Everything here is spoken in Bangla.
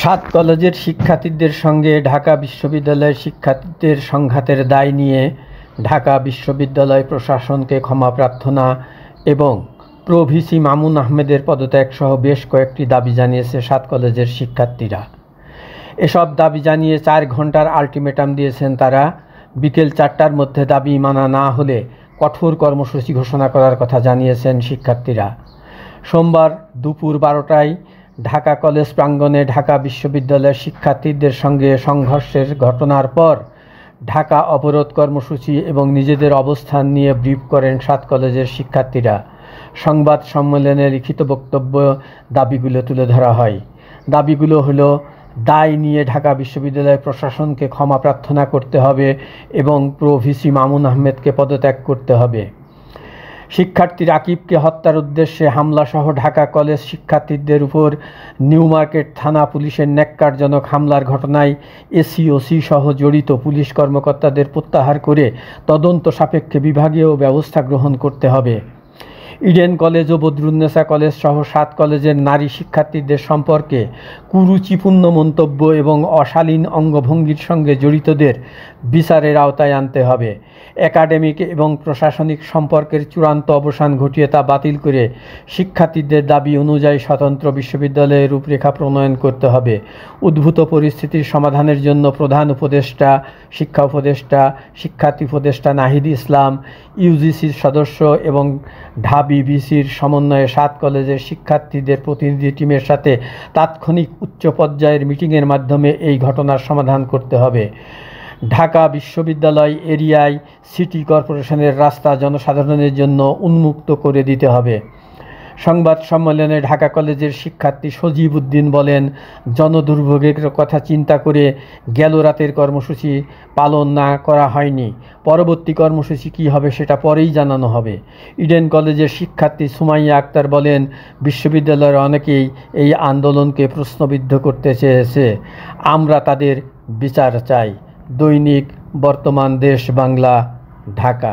সাত কলেজের শিক্ষার্থীদের সঙ্গে ঢাকা বিশ্ববিদ্যালয়ের শিক্ষার্থীদের সংঘাতের দায় নিয়ে ঢাকা বিশ্ববিদ্যালয় প্রশাসনকে ক্ষমা প্রার্থনা এবং প্রো ভিসি মামুন আহমেদের পদত্যাগ সহ বেশ কয়েকটি দাবি জানিয়েছে সাত কলেজের শিক্ষার্থীরা। এসব দাবি জানিয়ে 4 ঘণ্টার আলটিমেটাম দিয়েছেন তারা। বিকেল 4টার মধ্যে দাবি মানা না হলে কঠোর কর্মসূচি ঘোষণা করার কথা জানিয়েছেন শিক্ষার্থীরা। সোমবার দুপুর 12টায় ঢাকা কলেজ প্রাঙ্গণে ঢাকা বিশ্ববিদ্যালয়ের শিক্ষার্থীদের সঙ্গে সংঘর্ষের ঘটনার পর ঢাকা অবরোধ কর্মসূচি এবং নিজেদের অবস্থান নিয়ে ব্রিফ করেন সাত কলেজের শিক্ষার্থীরা। সংবাদ সম্মেলনে লিখিত বক্তব্য দাবিগুলো তুলে ধরা হয়। দাবিগুলো হলো, দায় নিয়ে ঢাকা বিশ্ববিদ্যালয় প্রশাসনকে ক্ষমা প্রার্থনা করতে হবে এবং প্রো ভিসি মামুন আহমেদকে পদত্যাগ করতে হবে। শিক্ষার্থী রাকিবকে হত্যার উদ্দেশ্যে হামলাসহ ঢাকা কলেজ শিক্ষার্থীদের উপর নিউ মার্কেট থানা পুলিশের ন্যাক্কারজনক হামলার ঘটনায় এসিওসি সহ জড়িত পুলিশ কর্মকর্তাদের প্রত্যাহার করে তদন্ত সাপেক্ষে বিভাগীয় ব্যবস্থা গ্রহণ করতে হবে। ইডেন কলেজ ও বদরুন্নেসা কলেজ সহ 7 কলেজের নারী শিক্ষার্থীদের সম্পর্কে কুরুচিপূর্ণ মন্তব্য এবং অশালীন অঙ্গভঙ্গির সঙ্গে জড়িতদের বিচারের আওতায় আনতে হবে। একাডেমিক এবং প্রশাসনিক সম্পর্কের চূড়ান্ত অবসান ঘটিয়ে তা বাতিল করে শিক্ষার্থীদের দাবি অনুযায়ী স্বতন্ত্র বিশ্ববিদ্যালয়ের রূপরেখা প্রণয়ন করতে হবে। উদ্ভূত পরিস্থিতির সমাধানের জন্য প্রধান উপদেষ্টা, শিক্ষা উপদেষ্টা, শিক্ষার্থী উপদেষ্টা নাহিদ ইসলাম, ইউজিসির সদস্য এবং ঢাবিবিসির সমন্বয়ে 7 কলেজের শিক্ষার্থীদের প্রতিনিধি টিমের সাথে তাৎক্ষণিক উচ্চ পর্যায়ের মিটিংয়ের মাধ্যমে এই ঘটনার সমাধান করতে হবে। ঢাকা বিশ্ববিদ্যালয় এরিয়ায় সিটি কর্পোরেশনের রাস্তা জনসাধারণের জন্য উন্মুক্ত করে দিতে হবে। সংবাদ সম্মেলনে ঢাকা কলেজের শিক্ষার্থী সজীব উদ্দিন বলেন, জনদুর্ভোগের কথা চিন্তা করে গেল রাতের কর্মসূচি পালন না করা হয়নি। পরবর্তী কর্মসূচি কী হবে সেটা পরেই জানানো হবে। ইডেন কলেজের শিক্ষার্থী সুমাইয়া আক্তার বলেন, বিশ্ববিদ্যালয়ের অনেকেই এই আন্দোলনকে প্রশ্নবিদ্ধ করতে চেয়েছে। আমরা তাদের বিচার চাই। দৈনিক বর্তমান, দেশ বাংলা, ঢাকা।